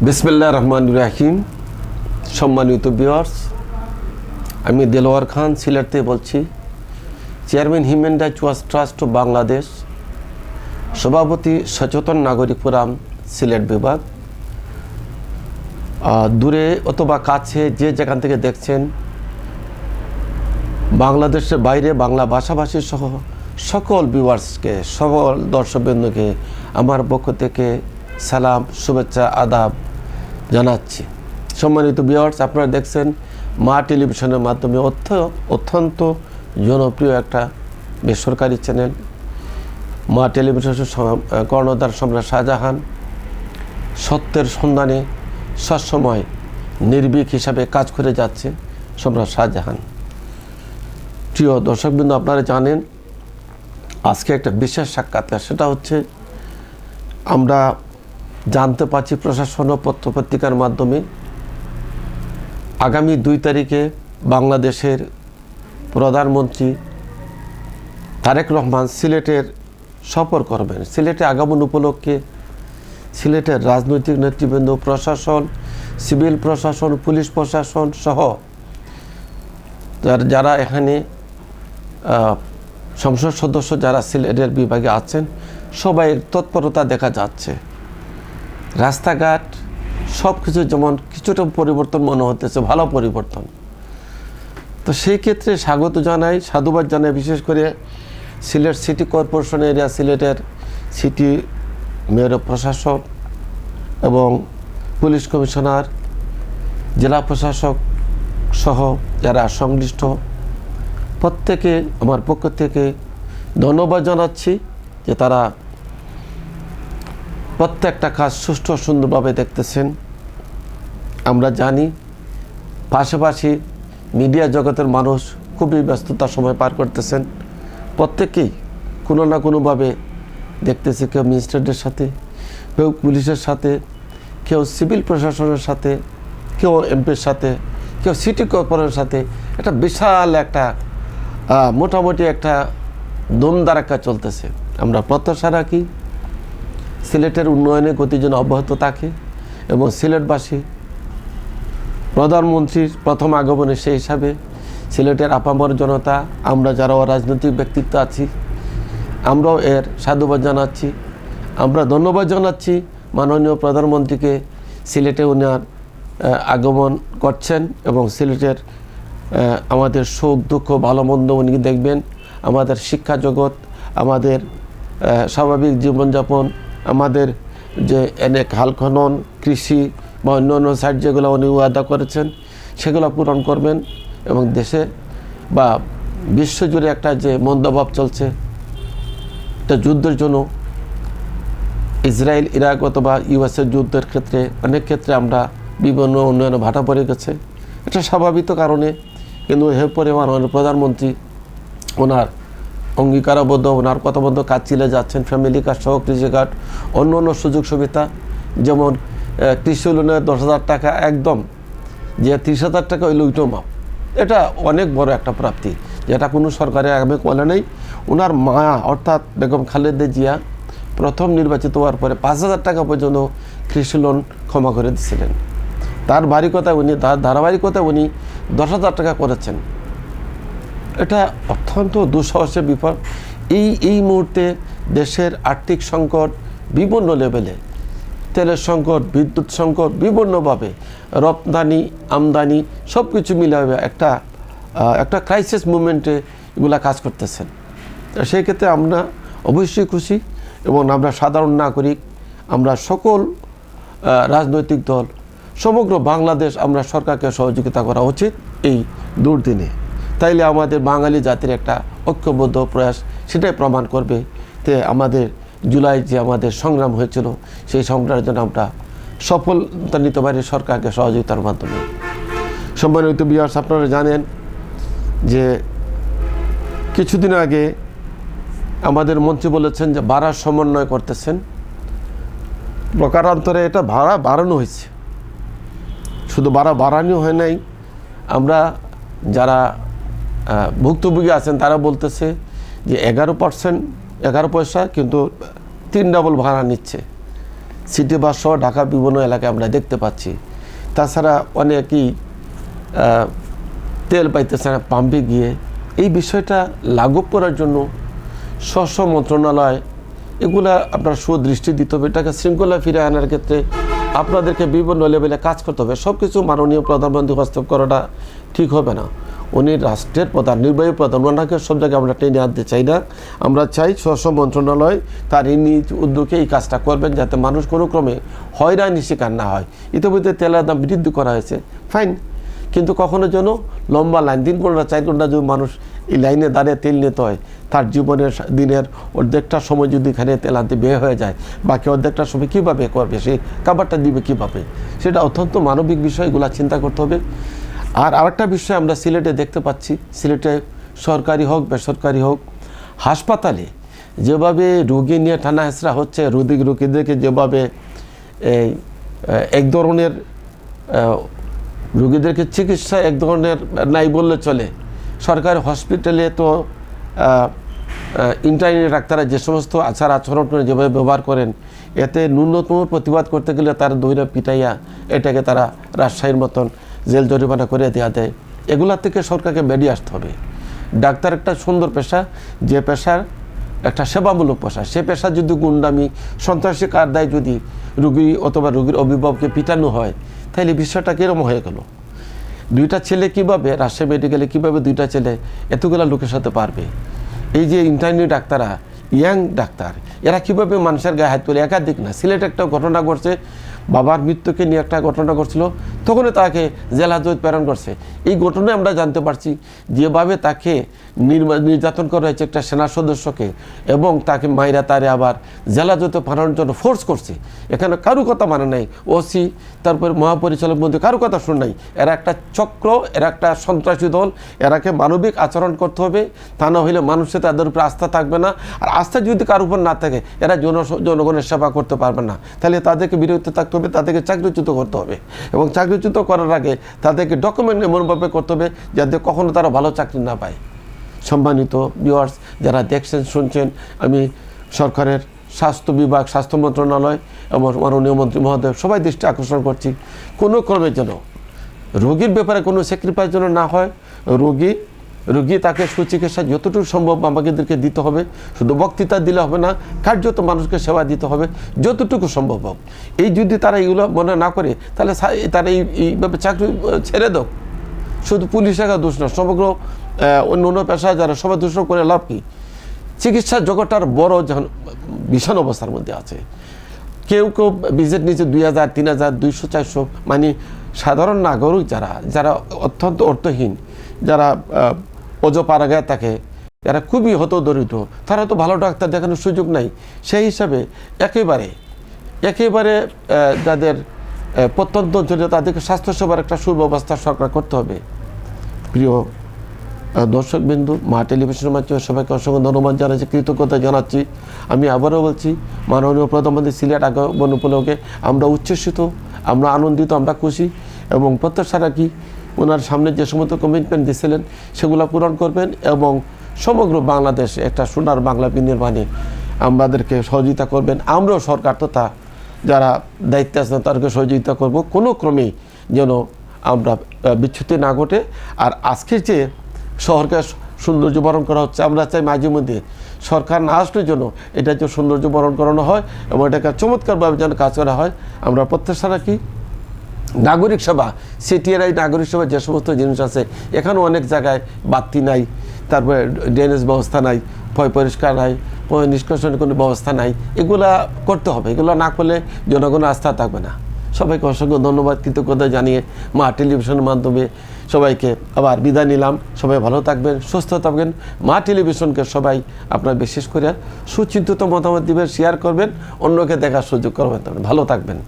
বিসমিল্লাহির রহমানির রহিম। সম্মানিত ভিউয়ার্স, আমি দেলোয়ার খান সিলেট থেকে বলছি, chairman human rights watch trust Bangladesh, সভাপতি সচেতন নাগরিক ফোরাম সিলেট বিভাগ। দূরে অথবা কাছে যে যেখান থেকে দেখছেন, বাংলাদেশের বাইরে বাংলা ভাষাভাষী সহ সকল ভিউয়ার্সকে, সকল দর্শকবৃন্দকে আমার পক্ষ থেকে সালাম, শুভেচ্ছা, আদাব জানাচ্ছি। সম্মানিত ভিউয়ার্স, আপনারা দেখছেন মা টেলিভিশনের মাধ্যমে অত্যন্ত জনপ্রিয় একটা বেসরকারি চ্যানেল মা টেলিভিশনের কর্ণধার সম্রাট শাহজাহান সত্যের সন্ধানে সবসময় নির্ভীক হিসাবে কাজ করে যাচ্ছে সম্রাট শাহজাহান। প্রিয় দর্শকবৃন্দ, আপনারা জানেন আজকে একটা বিশেষ সাক্ষাৎকার, সেটা হচ্ছে আমরা জানতে পারছি প্রশাসন ও পত্রপত্রিকার মাধ্যমে আগামী 2 তারিখে বাংলাদেশের প্রধানমন্ত্রী তারেক রহমান সিলেটের সফর করবেন। সিলেটে আগমন উপলক্ষে সিলেটের রাজনৈতিক নেতৃবৃন্দ, প্রশাসন, সিভিল প্রশাসন, পুলিশ প্রশাসন সহ যারা এখানে সংসদ সদস্য যারা সিলেটের বিভাগে আছেন, সবাই তৎপরতা দেখা যাচ্ছে। রাস্তাঘাট সব কিছু যেমন কিছুটা পরিবর্তন মনে হতেছে, ভালো পরিবর্তন। তো সেই ক্ষেত্রে স্বাগত জানাই, সাধুবাদ জানাই বিশেষ করে সিলেট সিটি কর্পোরেশন এরিয়া, সিলেটের সিটি মেয়র প্রশাসক এবং পুলিশ কমিশনার, জেলা প্রশাসক সহ যারা সংশ্লিষ্ট প্রত্যেকে আমার পক্ষ থেকে ধন্যবাদ জানাচ্ছি যে তারা প্রত্যেকটা কাজ সুষ্ঠু সুন্দরভাবে দেখতেছেন। আমরা জানি পাশাপাশি মিডিয়া জগতের মানুষ খুবই ব্যস্ততার সময় পার করতেছেন, প্রত্যেকেই কোনো না কোনোভাবে দেখতেছে, কেউ ম্যাজিস্ট্রেটের সাথে, কেউ পুলিশের সাথে, কেউ সিভিল প্রশাসনের সাথে, কেউ এমপির সাথে, কেউ সিটি কর্পোরেশনের সাথে। একটা বিশাল একটা মোটামুটি একটা দমদারাক্কা চলতেছে। আমরা প্রত্যাশা রাখি সিলেটের উন্নয়নের গতি যেন অব্যাহত থাকে এবং সিলেটবাসী প্রধানমন্ত্রীর প্রথম আগমনে সেই হিসাবে সিলেটের আপামর জনতা, আমরা যারা রাজনৈতিক ব্যক্তিত্ব আছি, আমরাও এর সাধুবাদ জানাচ্ছি। আমরা ধন্যবাদ জানাচ্ছি মাননীয় প্রধানমন্ত্রীকে, সিলেটে উনার আগমন করছেন এবং সিলেটের আমাদের সুখ দুঃখ ভালো মন্দ উনি দেখবেন। আমাদের শিক্ষা জগৎ, আমাদের স্বাভাবিক জীবনযাপন, আমাদের যে অনেক হাল খনন, কৃষি বা অন্য অন্য সাইড যেগুলো উনি ওয়াদা করেছেন সেগুলো পূরণ করবেন এবং দেশে বা বিশ্বজুড়ে একটা যে মন্দভাব চলছে, একটা যুদ্ধের জন্য ইসরায়েল ইরাক অথবা ইউএসের যুদ্ধের ক্ষেত্রে অনেক ক্ষেত্রে আমরা বিভিন্ন উন্নয়নে ভাটা পড়ে গেছে। এটা স্বাভাবিক কারণে, কিন্তু এরপরে মাননীয় প্রধানমন্ত্রী ওনার অঙ্গীকারবদ্ধ, ওনার কথাবদ্ধ কাজ চিলে যাচ্ছেন। ফ্যামিলি কার্ড সহ কৃষি কার্ড, অন্য অন্য সুযোগ সুবিধা, যেমন কৃষি লোনের 10,000 টাকা একদম, যে 30,000 টাকা ওই লুইটো মাপ, এটা অনেক বড় একটা প্রাপ্তি, যেটা কোনো সরকারের আগামী বলে নেই। ওনার মা অর্থাৎ বেগম খালেদা জিয়া প্রথম নির্বাচিত হওয়ার পরে 5,000 টাকা পর্যন্ত কৃষি লোন ক্ষমা করে দিয়েছিলেন। তার ধারাবাহিকতা উনি 10,000 টাকা করেছেন। এটা অত্যন্ত দুঃসাহসের বিপদ। এই মুহূর্তে দেশের আর্থিক সংকট বিভিন্ন লেভেলে, তেলের সংকট, বিদ্যুৎ সংকট, বিভিন্নভাবে রপ্তানি আমদানি সব কিছু মিলে একটা ক্রাইসিস মুভমেন্টে এগুলা কাজ করতেছেন। সেই ক্ষেত্রে আমরা অবশ্যই খুশি এবং আমরা সাধারণ নাগরিক, আমরা সকল রাজনৈতিক দল, সমগ্র বাংলাদেশ আমরা সরকারকে সহযোগিতা করা উচিত এই দুর্দিনে। তাইলে আমাদের বাঙালি জাতির একটা ঐক্যবদ্ধ প্রয়াস সেটাই প্রমাণ করবে যে আমাদের জুলাই যে আমাদের সংগ্রাম হয়েছিল, সেই সংগ্রামের জন্য আমরা সফলতা নিতে পারি সরকারকে সহযোগিতার মাধ্যমে। সম্মানিত ভিউয়ার্স, আপনারা জানেন যে কিছুদিন আগে আমাদের মন্ত্রী বলেছেন যে ভাড়ার সমন্বয় করতেছেন। প্রকারান্তরে এটা ভাড়া বাড়ানো হয়েছে, শুধু ভাড়া বাড়ানো হয় নাই, আমরা যারা ভুক্তভোগী আছেন তারা বলতেছে যে 11% 11 পয়সা, কিন্তু 3 ডাবল ভাড়া নিচ্ছে। সিটি বাস সহ ঢাকা বিভিন্ন এলাকায় আমরা দেখতে পাচ্ছি। তাছাড়া অনেকেই তেল পাইতেছে না পাম্পে গিয়ে। এই বিষয়টা লাঘব করার জন্য স্ব মন্ত্রণালয় এগুলা আপনার সুদৃষ্টি দিতে হবে। এটাকে শৃঙ্খলা ফিরে আনার ক্ষেত্রে আপনাদেরকে বিভিন্ন লেভেলে কাজ করতে হবে। সব কিছু মাননীয় প্রধানমন্ত্রী হস্তক্ষেপ করাটা ঠিক হবে না। উনি রাষ্ট্রের প্রধান, নির্বাহী প্রধান, ওনাকে সব জায়গায় আমরা টেনে আনতে চাই না। আমরা চাই স্ব মন্ত্রণালয় তার নিজ উদ্যোগে এই কাজটা করবেন, যাতে মানুষ কোনো ক্রমে হয়রানি শিকার না হয়। ইতিমধ্যে তেলের দাম বৃদ্ধি করা হয়েছে, ফাইন, কিন্তু কখনো যেন লম্বা লাইন 3 ঘন্টা 4 ঘন্টা যদি মানুষ এই লাইনে দাঁড়িয়ে তেল নিতে হয়, তার জীবনের দিনের অর্ধেকটা সময় যদি এখানে তেল আনতে বের হয়ে যায়, বাকি অর্ধেকটা সময় কীভাবে করবে, সেই খাবারটা দিবে কীভাবে, সেটা অত্যন্ত মানবিক বিষয়গুলো চিন্তা করতে হবে। আর আরেকটা বিষয় আমরা সিলেটে দেখতে পাচ্ছি, সিলেটে সরকারি হোক বেসরকারি হোক হাসপাতালে যেভাবে রোগী নিয়ে টানা হেঁচড়া হচ্ছে, রোগীদেরকে যেভাবে এক ধরনের রোগীদেরকে চিকিৎসা এক ধরনের নাই বললে চলে। সরকারি হসপিটালে তো ইন্টার্নি ডাক্তাররা যে সমস্ত আচার আচরণ করে যেভাবে ব্যবহার করেন, এতে ন্যূনতম প্রতিবাদ করতে গেলে তারা দইরা পিটাইয়া এটাকে তারা রাজশাহীর মতন জেল জরিমানা করে দেওয়া দেয়। এগুলা থেকে সরকারকে বেরিয়ে আসতে হবে। ডাক্তার একটা সুন্দর পেশা, যে পেশার একটা সেবামূলক পেশা, সে পেশা যদি গুন্ডামি সন্ত্রাসী কারদায় যদি রুগী অথবা রুগীর অভিভাবককে পিটানো হয়, তাহলে বিষয়টা কীরকম হয়ে গেল? 2টা ছেলে কীভাবে রাজশাহী মেডিকেলে কীভাবে 2টা ছেলে এতগুলো লোকের সাথে পারবে? এই যে ইন্টার্নি ডাক্তাররা, ইয়াং ডাক্তার, এরা কীভাবে মানুষের গায়ে হাত তুলে? একাধিক না, সিলেটে একটা ঘটনা ঘটছে, বাবার মৃত্যুকে নিয়ে একটা ঘটনা ঘটছিল, তখনই তাকে জেল হাজত প্রেরণ করছে। এই ঘটনায় আমরা জানতে পারছি যেভাবে তাকে নির্যাতন করা হয়েছে একটা সেনা সদস্যকে, এবং তাকে মাইরা তারে আবার জেল হাজতে পাঠানোর জন্য ফোর্স করছে। এখানে কারো কথা মানে নাই, ওসি তারপর মহাপরিচালক মন্ত্রী কারো কথা শুনে নাই। এরা একটা চক্র, এরা একটা সন্ত্রাসী দল, এরাকে মানবিক আচরণ করতে হবে, তা না হলে মানুষের তাদের উপরে আস্থা থাকবে না। আর আস্থা যদি কারোর উপর না থাকে, এরা জনগণের সেবা করতে পারবে না। তাহলে তাদেরকে বিরত থাকতে হবে, তাদেরকে চাকরিচ্যুত করতে হবে, এবং চাকরিচ্যুত করার আগে তাদেরকে ডকুমেন্ট এমনভাবে করতে হবে যাতে কখনো তারা ভালো চাকরি না পায়। সম্মানিত ভিউয়ার্স, যারা দেখছেন শুনছেন, আমি সরকারের স্বাস্থ্য বিভাগ, স্বাস্থ্য মন্ত্রণালয় এবং মাননীয় মন্ত্রী মহোদয় সবাই দৃষ্টি আকর্ষণ করছি, কোনো ক্রমে যেন রোগীর ব্যাপারে কোনো স্যাক্রিফাইস যেন না হয়। রোগী তাকে সুচিকিৎসা যতটুকু সম্ভব আমাদেরকে দিতে হবে। শুধু বক্তৃতা দিলে হবে না, কার্যত মানুষকে সেবা দিতে হবে যতটুকু সম্ভব হোক। এই যদি তারা এইগুলো মনে না করে, তাহলে তারা এইভাবে চাকরি ছেড়ে দাও। শুধু পুলিশের দোষ না, সমগ্র অন্য পেশায় যারা সবাই দূষণ করে লাভ কি? চিকিৎসা জগৎটার বড় যখন ভীষণ অবস্থার মধ্যে আছে। কেউ ভিজিট নিচ্ছে 2000, 3000, 200, 400, মানে সাধারণ নাগরিক যারা অত্যন্ত অর্থহীন, যারা অজপাড়াগায় থাকে, এরা খুবই হতদরিদ্র, তারা তো ভালো ডাক্তার দেখানোর সুযোগ নাই। সেই হিসাবে একেবারে যাদের প্রত্যন্ত অঞ্চলে তাদেরকে স্বাস্থ্যসেবার একটা সুব্যবস্থা সরকার করতে হবে। প্রিয় দর্শকবিন্দু, মা টেলিভিশনের মাধ্যমে সবাইকে অসংখ্য ধন্যবাদ জানাচ্ছি, কৃতজ্ঞতা জানাচ্ছি। আমি আবারও বলছি, মাননীয় প্রধানমন্ত্রী সিলেট আগমন উপলক্ষে আমরা উচ্ছ্বসিত, আমরা আনন্দিত, আমরা খুশি, এবং প্রত্যাশা রাখি ওনার সামনে যে সমস্ত কমিটমেন্ট দিয়েছিলেন সেগুলো পূরণ করবেন, এবং সমগ্র বাংলাদেশে একটা সোনার বাংলা বিনির্মাণে আমাদেরকে সহযোগিতা করবেন। আমরাও সরকার তথা যারা দায়িত্বে আছেন তাদেরকে সহযোগিতা করব, কোনো ক্রমেই যেন আমরা বিচ্যুতি না ঘটে। আর আজকের যে শহরকে সৌন্দর্য বরণ করা হচ্ছে, আমরা চাই মাঝে মধ্যে সরকার না আসলে জন্য এটা যে সৌন্দর্য বরণ করানো হয় এবং এটাকে চমৎকারভাবে যেন কাজ করা হয়। আমরা প্রত্যাশা রাখি নাগরিক সেবা, সিটিআরআই নাগরিক সেবা যে সমস্ত জিনিস আছে, এখানেও অনেক জায়গায় বাতি নাই, তারপরে ড্রেনেজ ব্যবস্থা নাই, পরিষ্কার নাই, নিষ্কাশনের কোনো ব্যবস্থা নাই, এগুলা করতে হবে। এগুলো না করলে জনগণের আস্থা থাকবে না। সবাইকে অসংখ্য ধন্যবাদ, কৃতজ্ঞতা জানিয়ে মা টেলিভিশনের মাধ্যমে সবাইকে আবার বিদায় নিলাম। সবাই ভালো থাকবেন, সুস্থ থাকবেন। মা টেলিভিশনকে সবাই আপনার বিশেষ করে সুচিন্তিত মতামত দিবেন, শেয়ার করবেন, অন্যকে দেখার সুযোগ করবেন। ভালো থাকবেন।